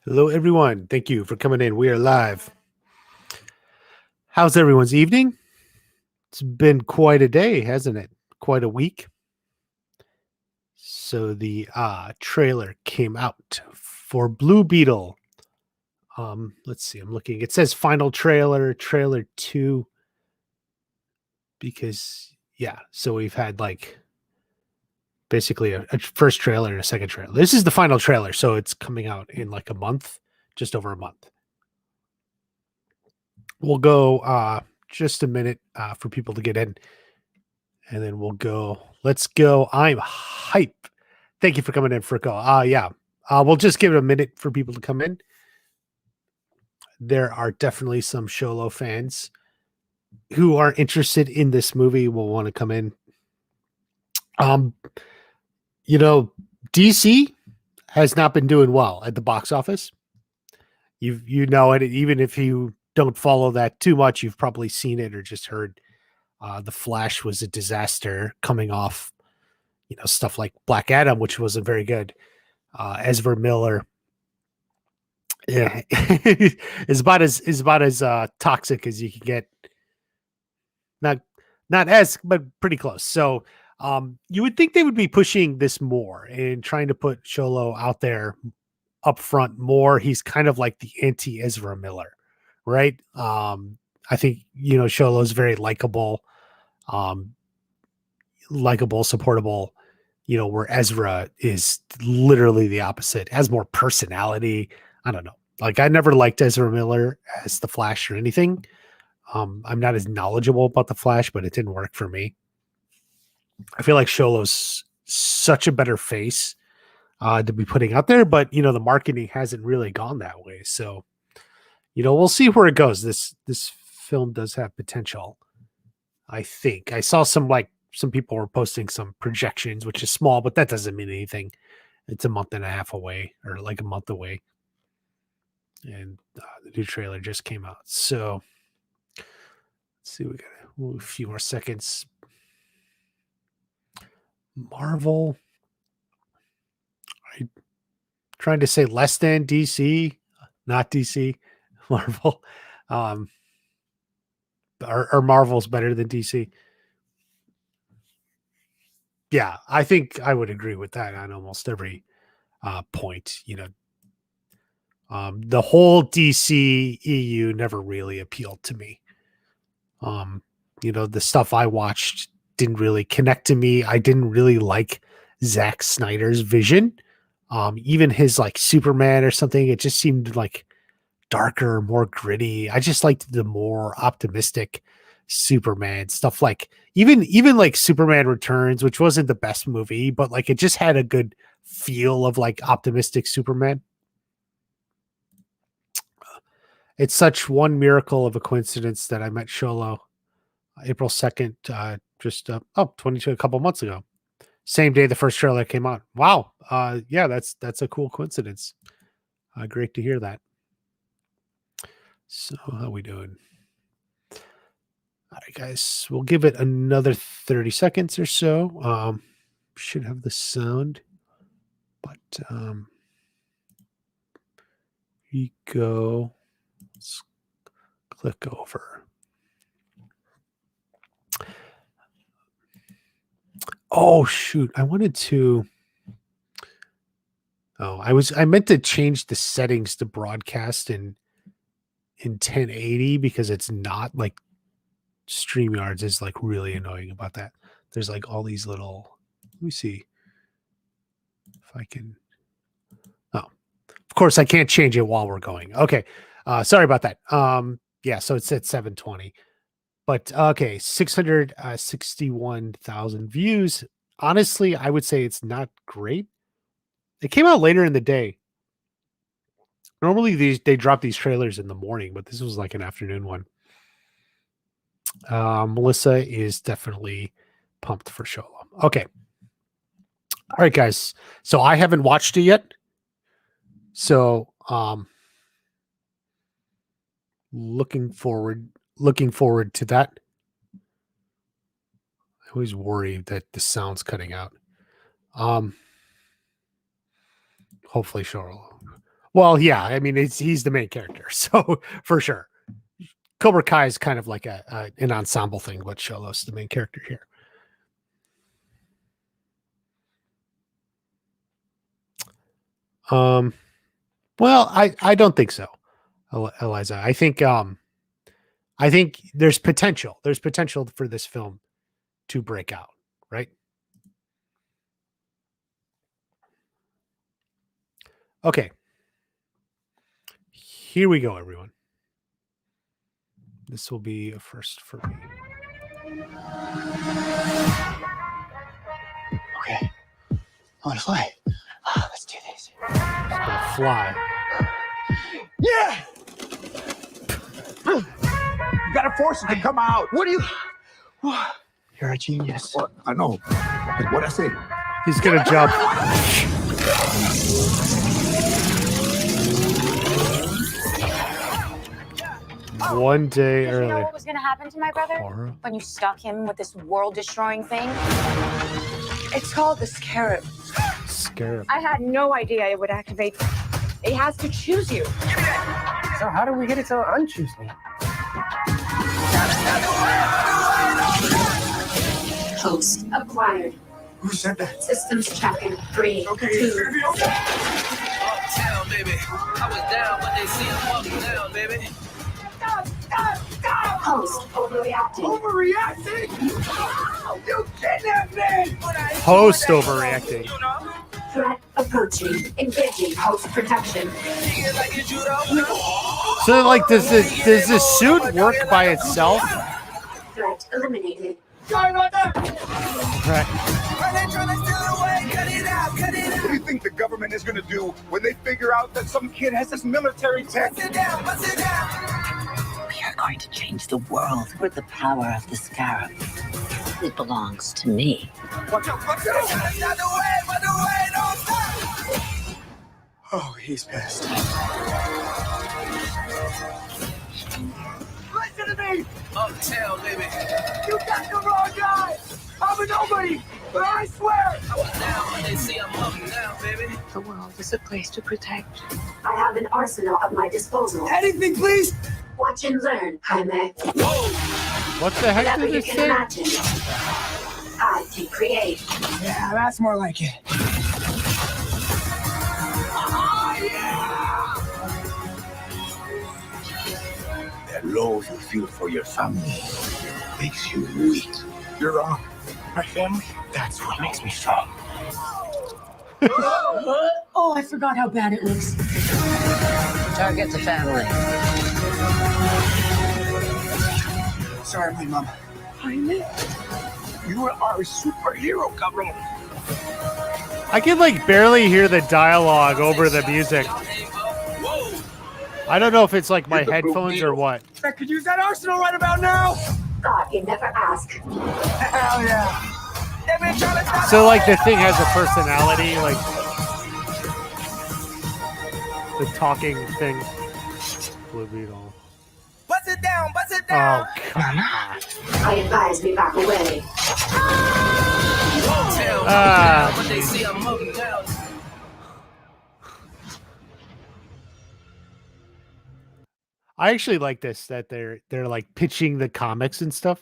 Hello, everyone. Thank you for coming in. We are live. How's everyone's evening? It's been quite a day, hasn't it? Quite a week. So the trailer came out for Blue Beetle. Let's see. I'm looking. It says final trailer 2, because so we've had like basically a first trailer and a second trailer. This is the final trailer, so it's coming out in like a month, just over a month. We'll go just a minute for people to get in, and then we'll go. Let's go. I'm hype. Thank you for coming in, Frico. We'll just give it a minute for people to come in. There are definitely some Xolo fans who are interested in this movie will want to come in. Um, DC has not been doing well at the box office. You know it. Even if you don't follow that too much, you've probably seen it or just heard. The Flash was a disaster coming off, stuff like Black Adam, which wasn't very good. Ezra Miller, yeah, is about as toxic as you can get. Not as, but pretty close. So you would think they would be pushing this more and trying to put Xolo out there up front more. He's kind of like the anti Ezra Miller, right? I think Xolo is very likable, supportable. Where Ezra is literally the opposite, has more personality. I don't know. Like, I never liked Ezra Miller as the Flash or anything. I'm not as knowledgeable about the Flash, but it didn't work for me. I feel like Xolo's such a better face to be putting out there, but the marketing hasn't really gone that way. So, we'll see where it goes. This film does have potential. I think I saw some people were posting some projections, which is small, but that doesn't mean anything. It's a month and a half away, or like a month away. And the new trailer just came out. So let's see, we got a few more seconds. Marvel. I'm trying to say less than DC, not DC. Marvel. Or Marvel's better than DC. Yeah, I think I would agree with that on almost every point. The whole DC EU never really appealed to me. The stuff I watched didn't really connect to me. I didn't really like Zack Snyder's vision. Even his like Superman or something, it just seemed like darker, more gritty. I just liked the more optimistic Superman stuff. Like even like Superman Returns, which wasn't the best movie, but like it just had a good feel of like optimistic Superman. It's such one miracle of a coincidence that I met Xolo April 2nd, just 22, a couple months ago. Same day the first trailer came out. Wow. Yeah, that's a cool coincidence. Great to hear that. So how we doing? All right, guys, we'll give it another 30 seconds or so. Should have the sound, but we go. Let's click over. Oh shoot! I wanted to. Oh, I meant to change the settings to broadcast in 1080 because it's not like Streamyards is like really annoying about that. There's like all these little. Let me see if I can. Oh, of course I can't change it while we're going. Okay, sorry about that. Yeah, so it's at 720. But okay, 661,000 views. Honestly, I would say it's not great. It came out later in the day. Normally they drop these trailers in the morning, but this was like an afternoon one. Melissa is definitely pumped for Xolo. Okay. All right, guys. So I haven't watched it yet. So looking forward to that. I always worry that the sound's cutting out. Hopefully Xolo. Well, yeah, I mean, he's the main character, so for sure. Cobra Kai is kind of like an ensemble thing, but Xolo's the main character here. Well, I don't think so, Eliza. I think there's potential. There's potential for this film to break out, right? Okay. Here we go, everyone. This will be a first for me. Okay. I want to fly. Let's do this. It's gonna fly. Yeah! You gotta force it to come out. What are you... You're a genius. What? I know. What I say? He's gonna jump. One day Did you know earlier. what was going to happen to my brother Horror. when you stuck him with this world-destroying thing? It's called the scarab. Scarab. I had no idea it would activate. It has to choose you. So how do we get it to unchoose me? Host acquired. Who said that? Systems checking. 3, Okay, 2. baby, okay. Uptown, baby. I was down, but they see I'm up down, baby. Host overreacting. Overreacting? You kidnapped me! Host overreacting. Threat approaching. Engaging host protection. So, like, does the suit work by itself? Threat eliminated. Right. What do you think the government is gonna do when they figure out that some kid has this military tech? We are going to change the world with the power of the scarab. It belongs to me. Oh, he's pissed. Listen to me! Uptown, baby. You got the wrong guy! I'm a nobody! But I swear! I was down, but they see I'm up now, baby. The world is a place to protect. I have an arsenal at my disposal. Anything, please! Watch and learn, Jaime. What the heck Whatever did you this can say? imagine. I can create. Yeah, that's more like it. That love you feel for your family makes you weak. You're wrong. My family, that's what makes me strong. Oh, I forgot how bad it looks. Target the family. Sorry, my mom. You are a superhero, cabrón. I can like barely hear the dialogue over the music. I don't know if it's like my You're the Blue headphones Beetle. or what. I could use that arsenal right about now. Thought you never ask. Hell yeah. So like the thing has a personality, like the talking thing. Blue Beetle. Bust it down, bust it Oh down. god. I advise we back away. Uptown, Ah. but they see I'm up down. I actually like this that they're like pitching the comics and stuff.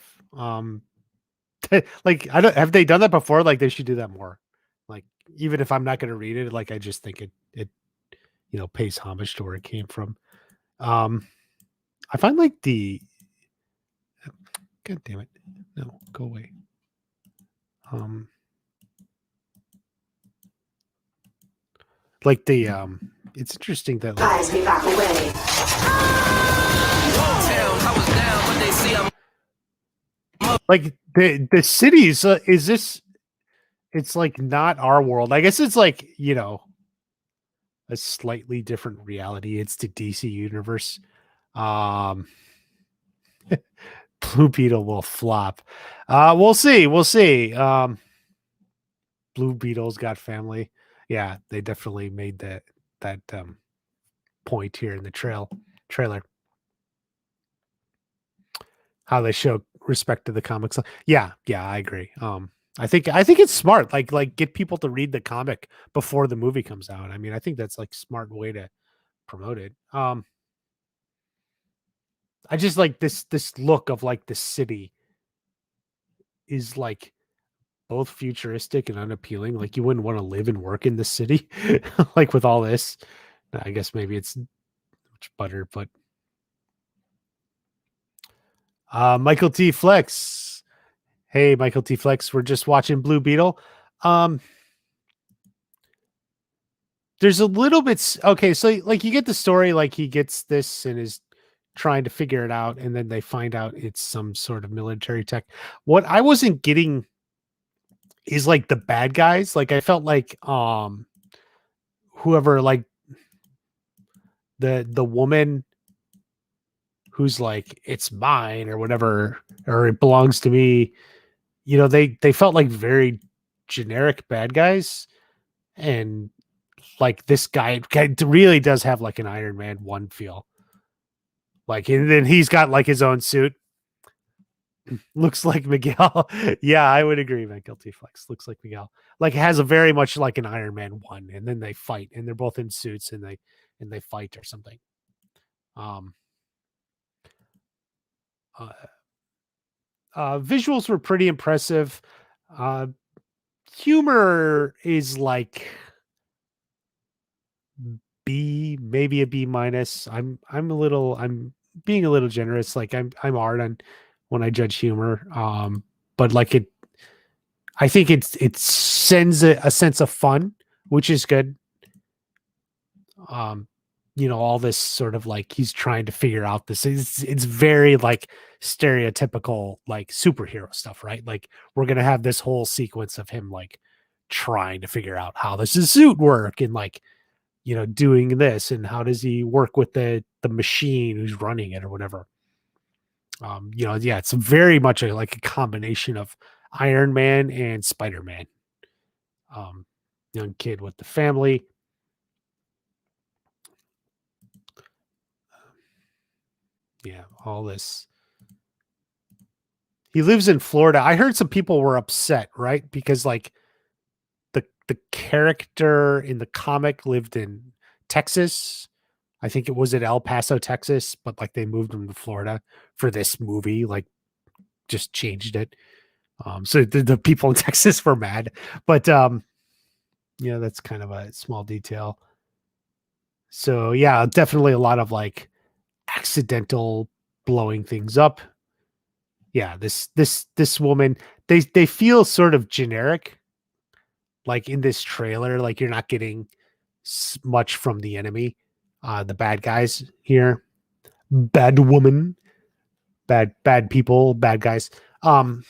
Like I don't have they done that before? Like they should do that more. Like even if I'm not going to read it, like I just think it pays homage to where it came from. I find like the God damn it. No, go away. Like the it's interesting that like, Advise me back away. Uptown, I was down, but they see I'm like the cities is this it's like not our world. I guess it's like, a slightly different reality. It's the DC universe. Blue Beetle will flop. We'll see. Blue Beetle's got family. Yeah, they definitely made that point here in the trailer. How they show respect to the comics. Yeah, I agree. I think it's smart. Like get people to read the comic before the movie comes out. I mean, I think that's like smart way to promoted. I just like this look of like the city is like both futuristic and unappealing. Like you wouldn't want to live and work in the city, like with all this. I guess maybe it's much butter, but Michael T. Flex. Hey, Michael T. Flex. We're just watching Blue Beetle. There's a little bit. Okay, so like you get the story, like he gets this and is trying to figure it out, and then they find out it's some sort of military tech. What I wasn't getting is like the bad guys. Like I felt like whoever, like the woman who's like it's mine or whatever, or it belongs to me, you know, they felt like very generic bad guys. And like this guy really does have like an Iron Man 1 feel. Like, and then he's got like his own suit. Looks like Miguel. Yeah, I would agree. Michael T. Flex looks like Miguel. Like, has a very much like an Iron Man 1, and then they fight, and they're both in suits, and they fight or something. Visuals were pretty impressive. Humor is like B, maybe a B minus. I'm being a little generous. Like I'm hard on when I judge humor. But like I think it sends a sense of fun, which is good. You know, all this sort of like he's trying to figure out this. It's very like stereotypical like superhero stuff, right? Like we're gonna have this whole sequence of him like trying to figure out how does his suit work and like, you know, doing this and how does he work with the machine who's running it or whatever. You know, yeah, it's very much like a combination of Iron Man and Spider-Man. Young kid with the family. Yeah, all this. He lives in Florida. I heard some people were upset, right? Because like the character in the comic lived in Texas. I think it was at El Paso, Texas, but like they moved him to Florida for this movie, like just changed it. So the people in Texas were mad, but yeah, that's kind of a small detail. So yeah, definitely a lot of like accidental blowing things up. Yeah, this woman, they feel sort of generic. Like in this trailer, like you're not getting much from the enemy, the bad guys here, bad woman, bad people, bad guys. You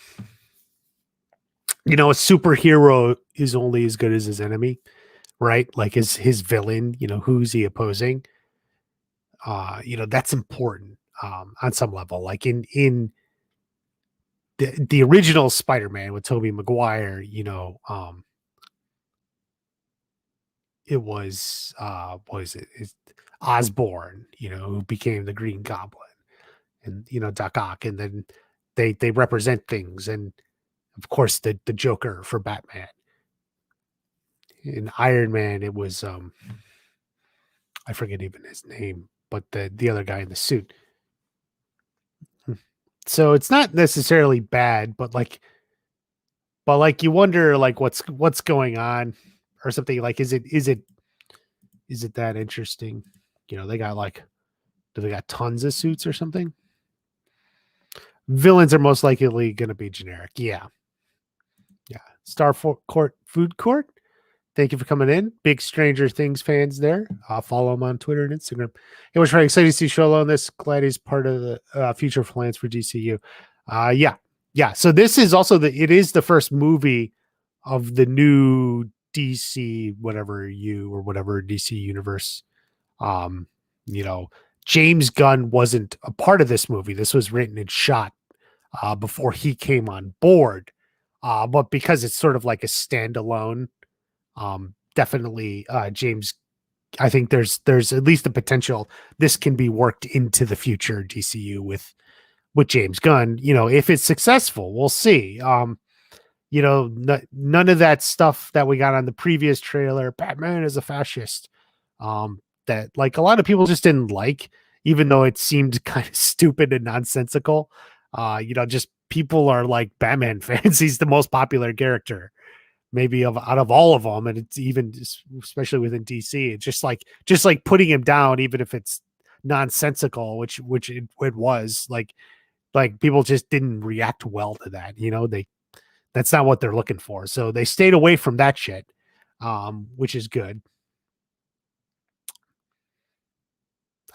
know, a superhero is only as good as his enemy, right? Like his villain, you know, who's he opposing? You know, that's important on some level. Like in the original Spider-Man with Tobey Maguire, you know, it was what is it? It's Osborn, you know, who became the Green Goblin, and you know Doc Ock, and then they represent things, and of course the Joker for Batman. In Iron Man, it was I forget even his name, but the other guy in the suit. So it's not necessarily bad, but like you wonder like what's going on or something. Like is it that interesting? You know, they got like, do they got tons of suits or something? Villains are most likely going to be generic. Yeah. Star Court Food Court. Thank you for coming in. Big Stranger Things fans there. Follow him on Twitter and Instagram. It was very exciting to see Xolo on this. Glad he's part of the future plans for DCU. Yeah. So this is also it is the first movie of the new DC, whatever DC universe. You know, James Gunn wasn't a part of this movie. This was written and shot before he came on board. But because it's sort of like a standalone, definitely James, I think there's at least the potential this can be worked into the future DCU with James Gunn. You know, if it's successful, we'll see. You know, none of that stuff that we got on the previous trailer. Batman is a fascist. that like a lot of people just didn't like, even though it seemed kind of stupid and nonsensical. Just people are like Batman fans. He's the most popular character, maybe out of all of them, and it's even especially within DC. It's just like putting him down, even if it's nonsensical, which it was like people just didn't react well to that. That's not what they're looking for, so they stayed away from that shit, which is good.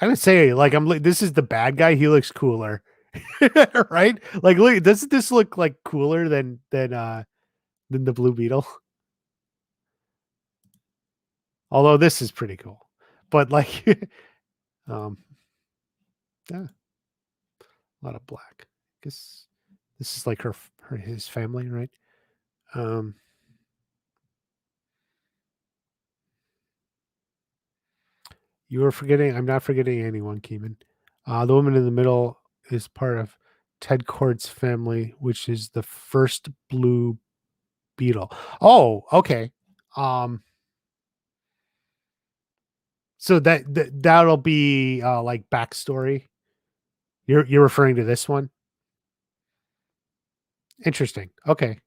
I would say, like, this is the bad guy. He looks cooler, right? Like, look, doesn't this look like cooler than the Blue Beetle? Although this is pretty cool, but like, yeah, a lot of black. I guess this is like his family, right? You are forgetting. I'm not forgetting anyone, Keeman. The woman in the middle is part of Ted Kord's family, which is the first Blue Beetle. Oh, okay. So that'll be like backstory. You're referring to this one? Interesting. Okay.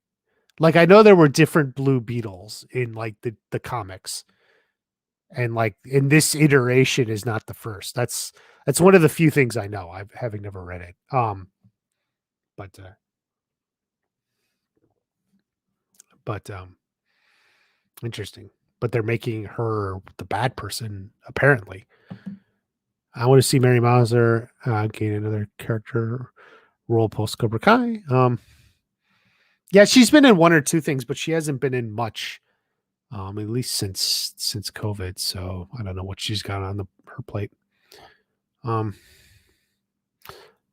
Like, I know there were different Blue Beetles in like the comics. And like in this iteration is not the first. That's one of the few things I know. Having never read it. But interesting. But they're making her the bad person, apparently. I want to see Mary Mauser gain another character role post Cobra Kai. Yeah, she's been in one or two things, but she hasn't been in much. At least since COVID. So I don't know what she's got on her plate.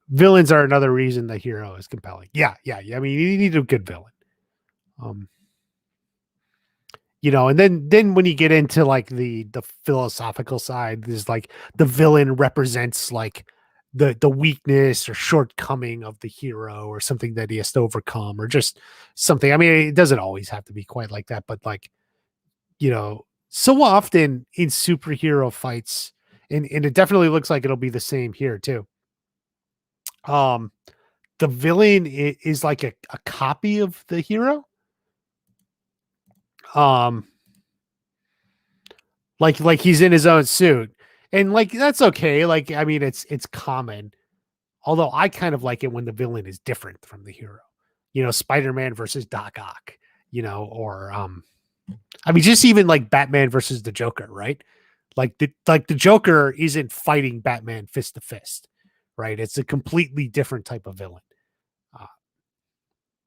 Villains are another reason the hero is compelling. Yeah. I mean, you need a good villain. And then when you get into like the philosophical side, there's like the villain represents like the weakness or shortcoming of the hero or something that he has to overcome or just something. I mean, it doesn't always have to be quite like that, but like, so often in superhero fights, and it definitely looks like it'll be the same here too. The villain is like a copy of the hero. Like he's in his own suit, and like that's okay. Like, I mean, it's common. Although I kind of like it when the villain is different from the hero. Spider-Man versus Doc Ock. Or I mean, just even like Batman versus the Joker, right? Like the Joker isn't fighting Batman fist to fist, right? It's a completely different type of villain.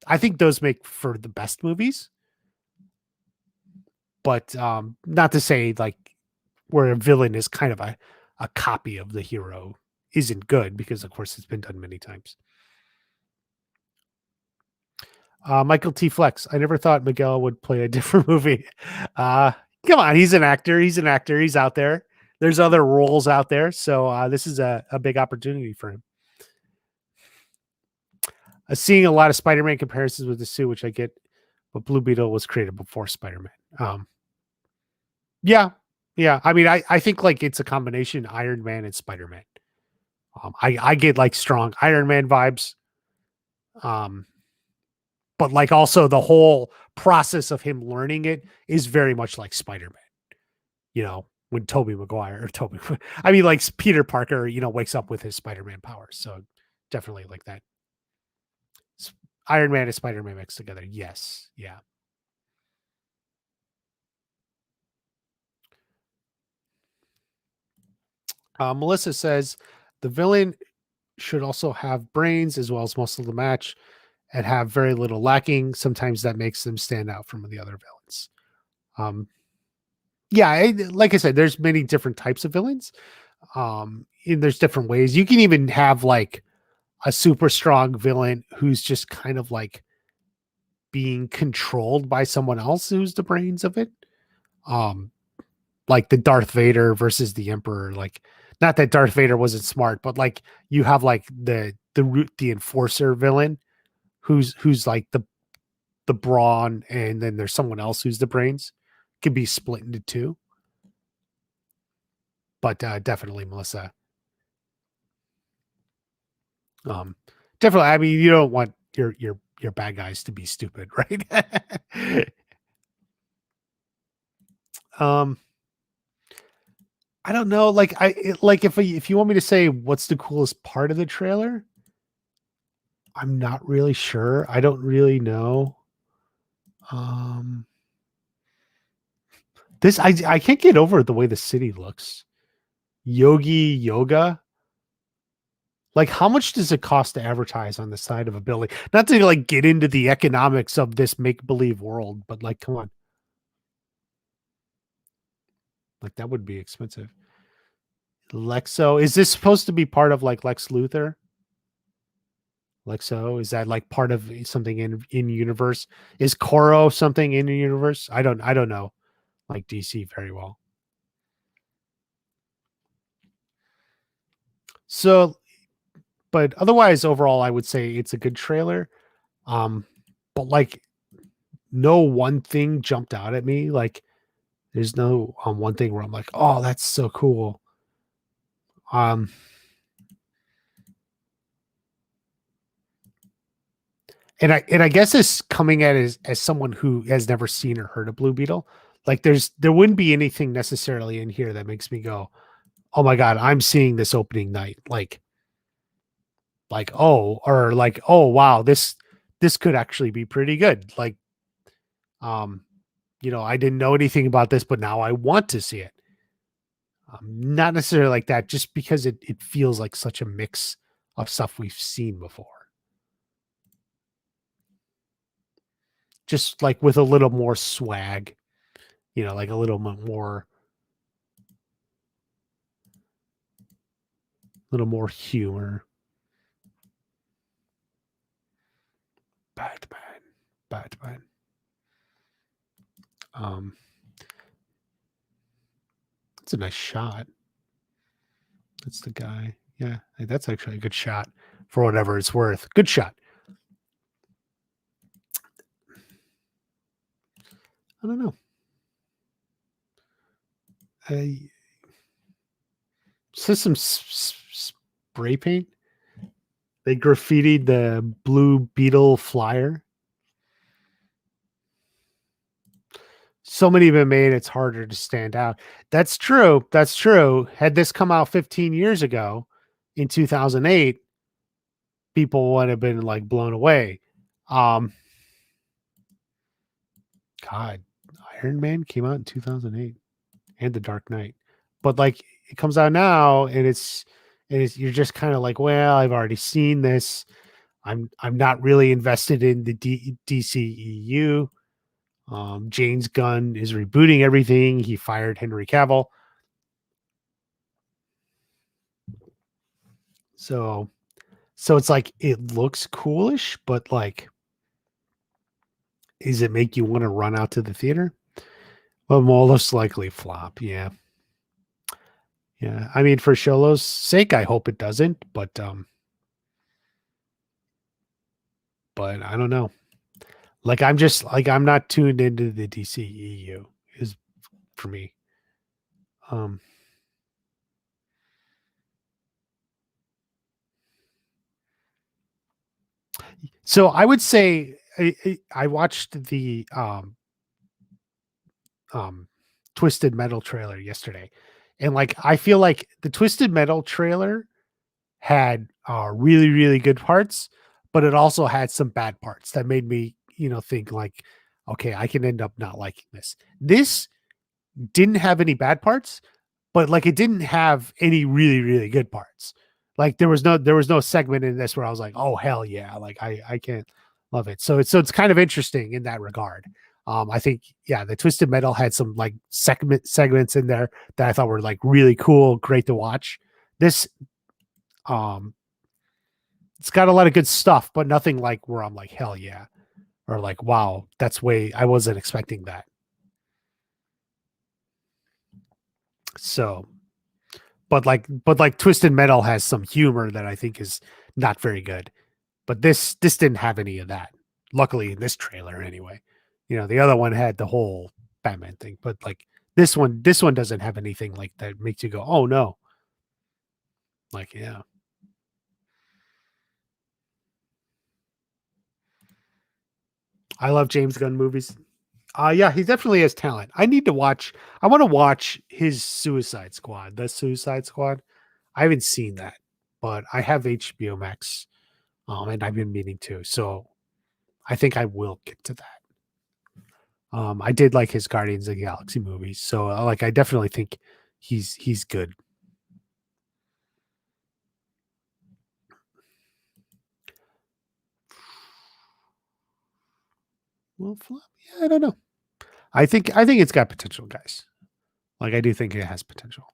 I think those make for the best movies, but not to say like where a villain is kind of a copy of the hero isn't good, because of course it's been done many times. Michael T. Flex. I never thought Miguel would play a different movie. Come on, he's an actor. He's out there. There's other roles out there. So this is a big opportunity for him. Seeing a lot of Spider-Man comparisons with the suit, which I get, but Blue Beetle was created before Spider-Man. Yeah. I mean, I think like it's a combination Iron Man and Spider-Man. I get like strong Iron Man vibes. But like also the whole process of him learning it is very much like Spider-Man. When I mean, like Peter Parker, wakes up with his Spider-Man powers. So definitely like that. Iron Man and Spider-Man mixed together. Yes. Yeah. Melissa says the villain should also have brains as well as most of the match and have very little lacking. Sometimes that makes them stand out from the other villains. Like I said, there's many different types of villains. And there's different ways. You can even have like a super strong villain who's just kind of like being controlled by someone else who's the brains of it. Like the Darth Vader versus the Emperor. Like, not that Darth Vader wasn't smart, but like you have like the enforcer villain who's like the brawn, and then there's someone else who's the brains. Can be split into two. but definitely Melissa. Definitely. I mean, you don't want your bad guys to be stupid, right? I don't know. Like if you want me to say what's the coolest part of the trailer, I'm not really sure. I don't really know. This I can't get over the way the city looks. Yogi Yoga. Like, how much does it cost to advertise on the side of a building? Not to like get into the economics of this make-believe world, but like, come on. Like, that would be expensive. Lexo, is this supposed to be part of like Lex Luthor? Lexo, is that like part of something in universe? Is Koro something in the universe? I don't know like DC very well. So, but otherwise, overall, I would say it's a good trailer. But like, no one thing jumped out at me. Like, there's no one thing where I'm like, oh, that's so cool. And I guess this coming at as someone who has never seen or heard of Blue Beetle, like there wouldn't be anything necessarily in here that makes me go, oh my God, I'm seeing this opening night. Like, oh, or like, oh, wow, this could actually be pretty good. Like, you know, I didn't know anything about this, but now I want to see it. Not necessarily like that, just because it feels like such a mix of stuff we've seen before. Just like with a little more swag, you know, like a little more humor. Batman. It's a nice shot. That's the guy. Yeah, that's actually a good shot for whatever it's worth. Good shot. I don't know. So some spray paint. They graffitied the Blue Beetle flyer. So many have been made, it's harder to stand out. That's true. That's true. Had this come out 15 years ago in 2008, people would have been like blown away. God, Iron Man came out in 2008 and The Dark Knight. But like it comes out now and it's you're just kind of like, well, I've already seen this. I'm not really invested in the DCEU. James Gunn is rebooting everything. He fired Henry Cavill. So it's like it looks coolish, but like, does it make you want to run out to the theater? Well, most likely flop. Yeah. Yeah. I mean, for Xolo's sake, I hope it doesn't, but I don't know. Like, I'm not tuned into the DCEU is for me. So I would say I watched the Twisted Metal trailer yesterday, and like I feel like the Twisted Metal trailer had really, really good parts, but it also had some bad parts that made me, you know, think like, okay, I can end up not liking this. This didn't have any bad parts, but like it didn't have any really, really good parts. Like there was no segment in this where I was like, oh hell yeah, like I can't love it. So it's kind of interesting in that regard. I think the Twisted Metal had some like segments in there that I thought were like really cool, great to watch. This it's got a lot of good stuff, but nothing like where I'm like, hell yeah, or like, wow, I wasn't expecting that. So, but like Twisted Metal has some humor that I think is not very good, but this didn't have any of that. Luckily in this trailer anyway, you know, the other one had the whole Batman thing, but like This one doesn't have anything like that makes you go, oh no. Like, yeah. I love James Gunn movies. Yeah, he definitely has talent. I want to watch his Suicide Squad, the Suicide Squad. I haven't seen that, but I have HBO Max. And I've been meaning to. So I think I will get to that. I did like his Guardians of the Galaxy movies. So like I definitely think he's good. Well, yeah, I don't know. I think it's got potential, guys. Like I do think it has potential.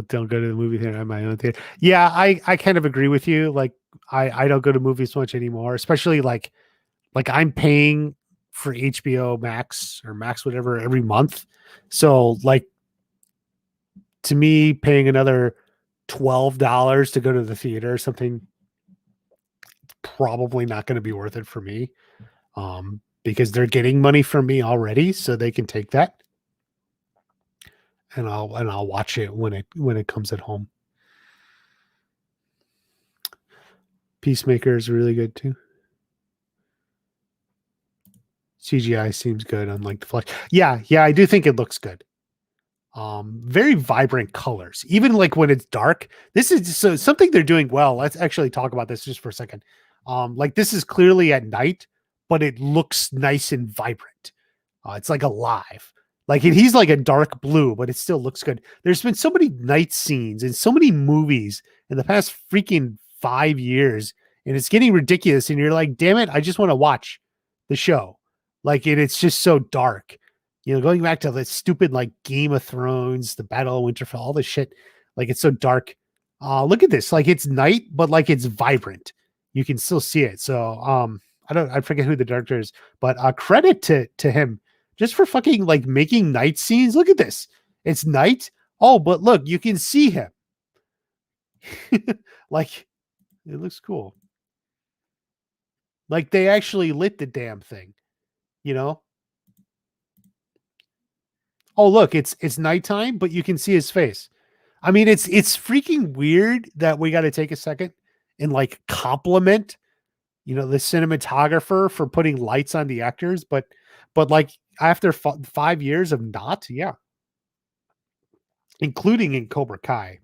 Don't go to the movie theater on my own theater. Yeah, I kind of agree with you. Like I don't go to movies much anymore, especially like I'm paying for HBO Max or Max whatever every month. So like to me, paying another $12 to go to the theater or something, probably not going to be worth it for me. Because they're getting money from me already, so they can take that. And I'll watch it when it comes at home. Peacemaker is really good too. CGI seems good, unlike the Flash. Yeah, I do think it looks good. Very vibrant colors, even like when it's dark. This is so something they're doing well. Let's actually talk about this just for a second. Like this is clearly at night, but it looks nice and vibrant. It's like alive. Like he's like a dark blue, but it still looks good. There's been so many night scenes in so many movies in the past freaking 5 years, and it's getting ridiculous. And you're like, damn it, I just want to watch the show. Like it's just so dark. You know, going back to the stupid like Game of Thrones, the Battle of Winterfell, all this shit. Like it's so dark. Look at this. Like it's night, but like it's vibrant. You can still see it. So I forget who the director is, but credit to him just for fucking like making night scenes. Look at this. It's night. Oh, but look, you can see him. Like it looks cool. Like they actually lit the damn thing, you know? Oh, look, it's nighttime, but you can see his face. I mean, it's freaking weird that we got to take a second and like compliment, you know, the cinematographer for putting lights on the actors, but like after 5 years of not, yeah, including in Cobra Kai.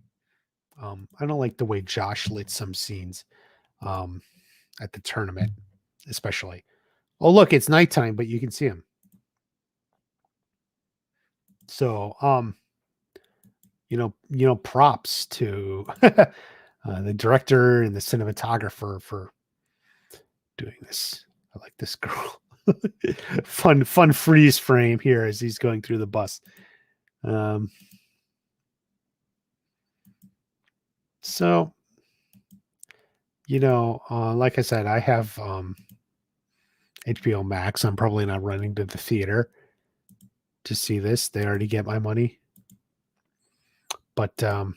I don't like the way Josh lit some scenes at the tournament, especially. Oh, look, it's nighttime, but you can see him. So, you know, props to the director and the cinematographer for doing this. I like this girl. fun freeze frame here as he's going through the bus. So, you know, like I said, I have HBO Max. I'm probably not running to the theater to see this. They already get my money. But I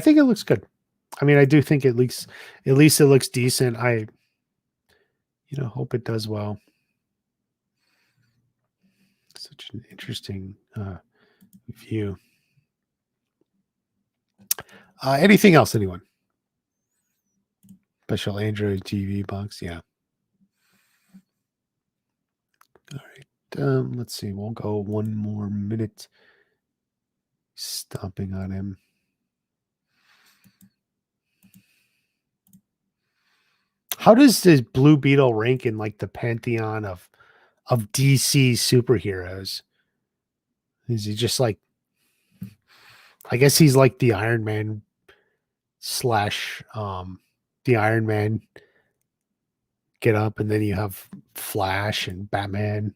think it looks good. I mean, I do think at least it looks decent. I, you know, hope it does well. Such an interesting view. Anything else, anyone? Special Android TV box, yeah. All right. Let's see. We'll go one more minute. Stomping on him. How does this Blue Beetle rank in like the pantheon of DC superheroes? Is he just like, I guess he's like the Iron Man slash the Iron Man get up, and then you have Flash and Batman.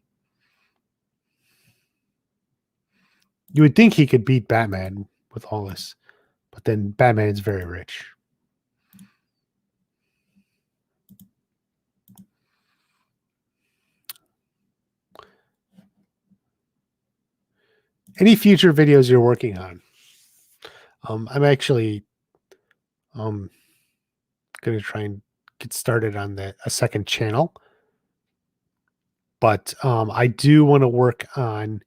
You would think he could beat Batman with all this, but then Batman's very rich. Any future videos you're working on? I'm actually Gonna try and get started on a second channel. But I do want to work on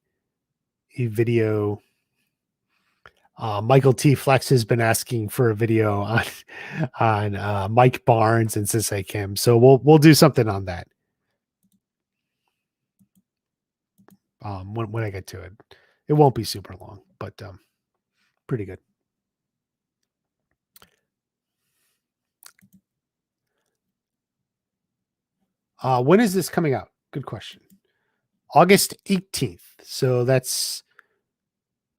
a video. Michael T. Flex has been asking for a video on Mike Barnes and Sensei Kim, so we'll do something on that. When I get to it, it won't be super long, but pretty good. When is this coming out? Good question. August 18th. So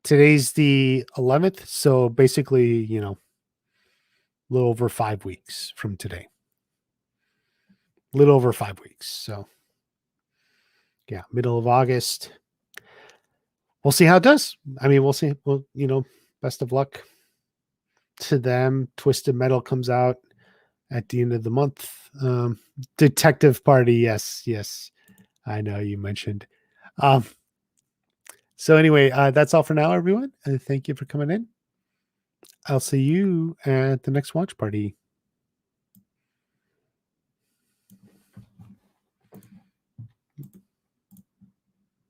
today's the 11th. So basically, a little over 5 weeks from today. A little over 5 weeks. So yeah, middle of August. We'll see how it does. I mean, we'll see. Well, best of luck to them. Twisted Metal comes out at the end of the month. Detective Party. Yes. I know you mentioned. So anyway, that's all for now, everyone. Thank you for coming in. I'll see you at the next watch party.